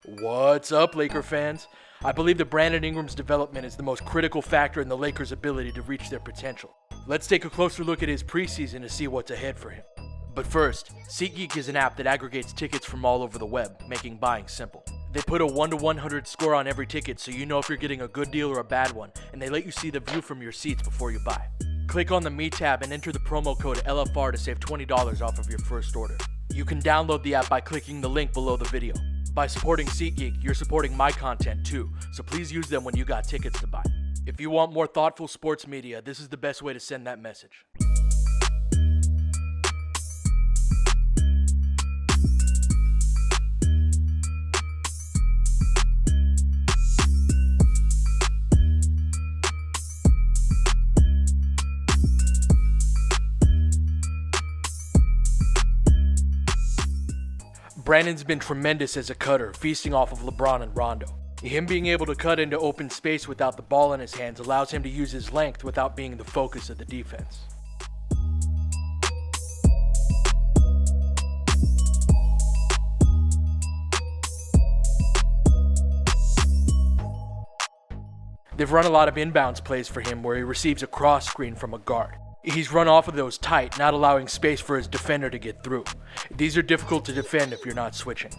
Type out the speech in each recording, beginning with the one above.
What's up, Laker fans? I believe that Brandon Ingram's development is the most critical factor in the Lakers' ability to reach their potential. Let's take a closer look at his preseason to see what's ahead for him. But first, SeatGeek is an app that aggregates tickets from all over the web, making buying simple. They put a 1 to 100 score on every ticket so you know if you're getting a good deal or a bad one, and they let you see the view from your seats before you buy. Click on the Me tab and enter the promo code LFR to save $20 off of your first order. You can download the app by clicking the link below the video. By supporting SeatGeek, you're supporting my content too, so please use them when you got tickets to buy. If you want more thoughtful sports media, this is the best way to send that message. Brandon's been tremendous as a cutter, feasting off of LeBron and Rondo. Him being able to cut into open space without the ball in his hands allows him to use his length without being the focus of the defense. They've run a lot of inbounds plays for him where he receives a cross screen from a guard. He's run off of those tight, not allowing space for his defender to get through. These are difficult to defend if you're not switching.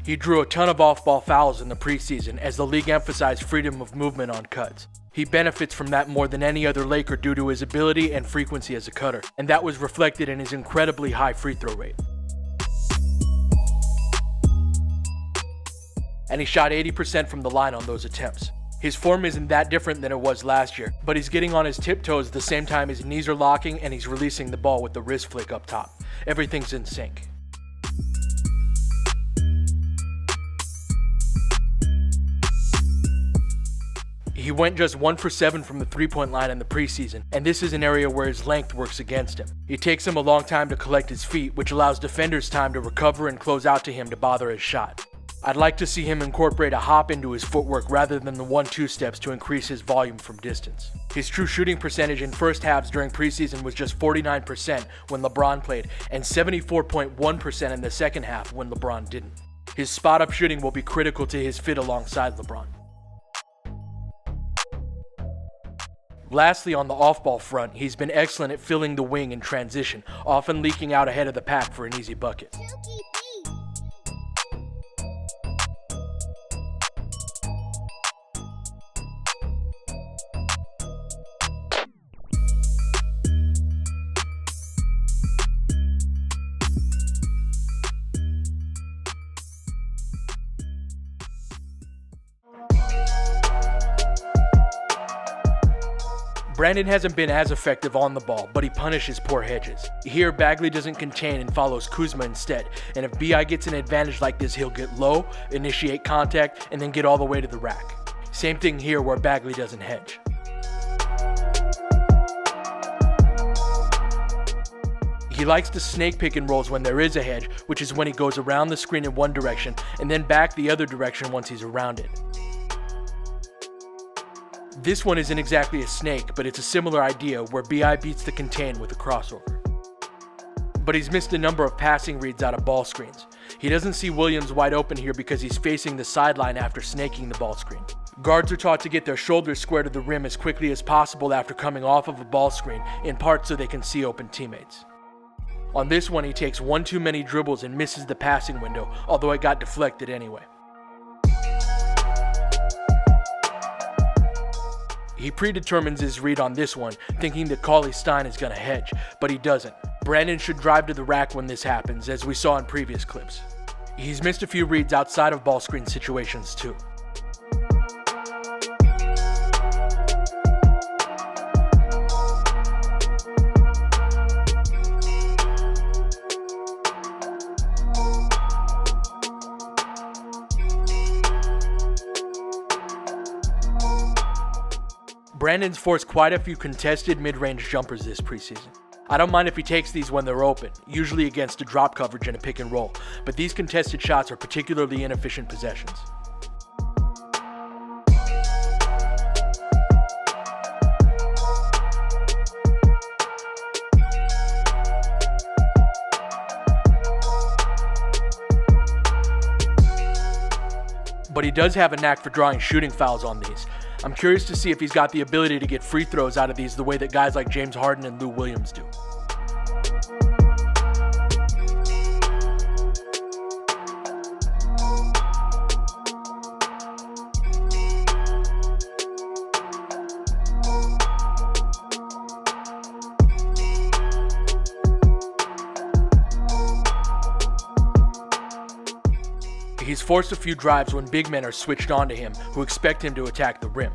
He drew a ton of off-ball fouls in the preseason as the league emphasized freedom of movement on cuts. He benefits from that more than any other Laker due to his ability and frequency as a cutter, and that was reflected in his incredibly high free throw rate. And he shot 80% from the line on those attempts. His form isn't that different than it was last year, but he's getting on his tiptoes at the same time his knees are locking and he's releasing the ball with the wrist flick up top. Everything's in sync. He went just 1 for 7 from the three-point line in the preseason, and this is an area where his length works against him. It takes him a long time to collect his feet, which allows defenders time to recover and close out to him to bother his shot. I'd like to see him incorporate a hop into his footwork rather than the 1-2 steps to increase his volume from distance. His true shooting percentage in first halves during preseason was just 49% when LeBron played, and 74.1% in the second half when LeBron didn't. His spot-up shooting will be critical to his fit alongside LeBron. Lastly, on the off-ball front, he's been excellent at filling the wing in transition, often leaking out ahead of the pack for an easy bucket. Brandon hasn't been as effective on the ball, but he punishes poor hedges. Here, Bagley doesn't contain and follows Kuzma instead, and if BI gets an advantage like this, he'll get low, initiate contact, and then get all the way to the rack. Same thing here where Bagley doesn't hedge. He likes to snake pick and rolls when there is a hedge, which is when he goes around the screen in one direction and then back the other direction once he's around it. This one isn't exactly a snake, but it's a similar idea where BI beats the contain with a crossover. But he's missed a number of passing reads out of ball screens. He doesn't see Williams wide open here because he's facing the sideline after snaking the ball screen. Guards are taught to get their shoulders square to the rim as quickly as possible after coming off of a ball screen, in part so they can see open teammates. On this one, he takes one too many dribbles and misses the passing window, although it got deflected anyway. He predetermines his read on this one, thinking that Cauley-Stein is going to hedge, but he doesn't. Brandon should drive to the rack when this happens, as we saw in previous clips. He's missed a few reads outside of ball screen situations too. Brandon's forced quite a few contested mid-range jumpers this preseason. I don't mind if he takes these when they're open, usually against a drop coverage and a pick and roll, but these contested shots are particularly inefficient possessions. But he does have a knack for drawing shooting fouls on these. I'm curious to see if he's got the ability to get free throws out of these the way that guys like James Harden and Lou Williams do. He's forced a few drives when big men are switched onto him who expect him to attack the rim.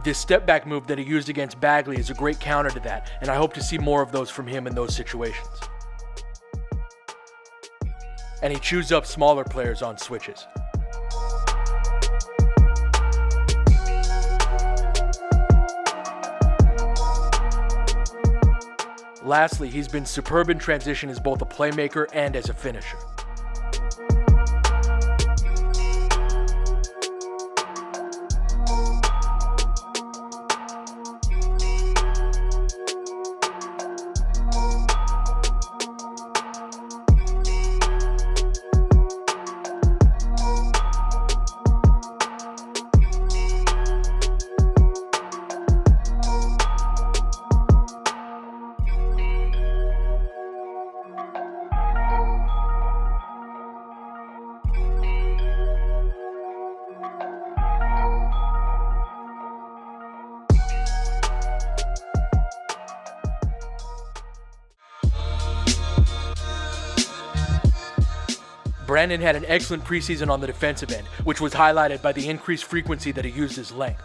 This step-back move that he used against Bagley is a great counter to that, and I hope to see more of those from him in those situations. And he chews up smaller players on switches. Lastly, he's been superb in transition as both a playmaker and as a finisher. Brandon had an excellent preseason on the defensive end, which was highlighted by the increased frequency that he used his length.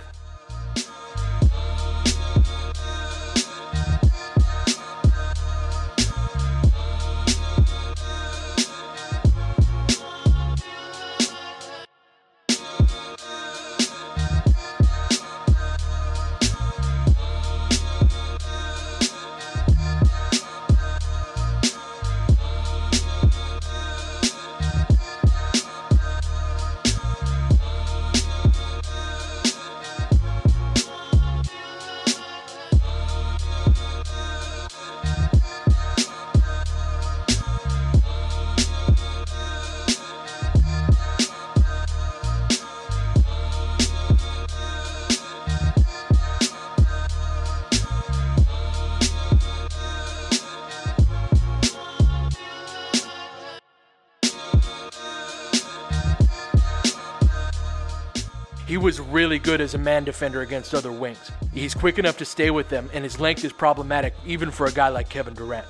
He was really good as a man defender against other wings. He's quick enough to stay with them, and his length is problematic even for a guy like Kevin Durant.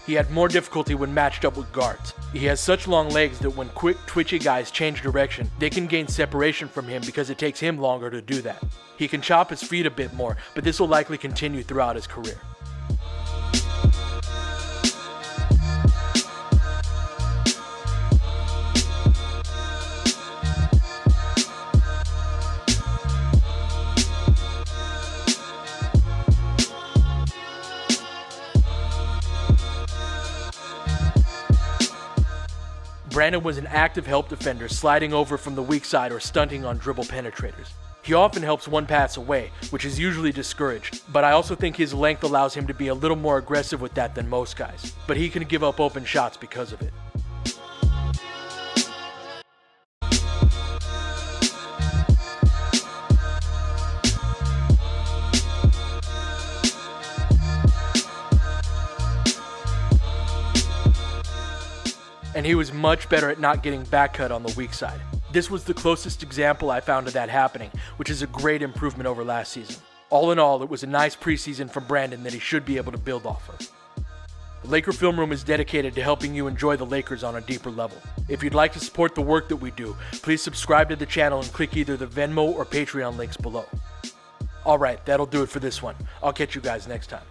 He had more difficulty when matched up with guards. He has such long legs that when quick, twitchy guys change direction, they can gain separation from him because it takes him longer to do that. He can chop his feet a bit more, but this will likely continue throughout his career. Brandon was an active help defender, sliding over from the weak side or stunting on dribble penetrators. He often helps one pass away, which is usually discouraged, but I also think his length allows him to be a little more aggressive with that than most guys, but he can give up open shots because of it. And he was much better at not getting back cut on the weak side. This was the closest example I found of that happening, which is a great improvement over last season. All in all, it was a nice preseason from Brandon that he should be able to build off of. The Laker Film Room is dedicated to helping you enjoy the Lakers on a deeper level. If you'd like to support the work that we do, please subscribe to the channel and click either the Venmo or Patreon links below. Alright, that'll do it for this one. I'll catch you guys next time.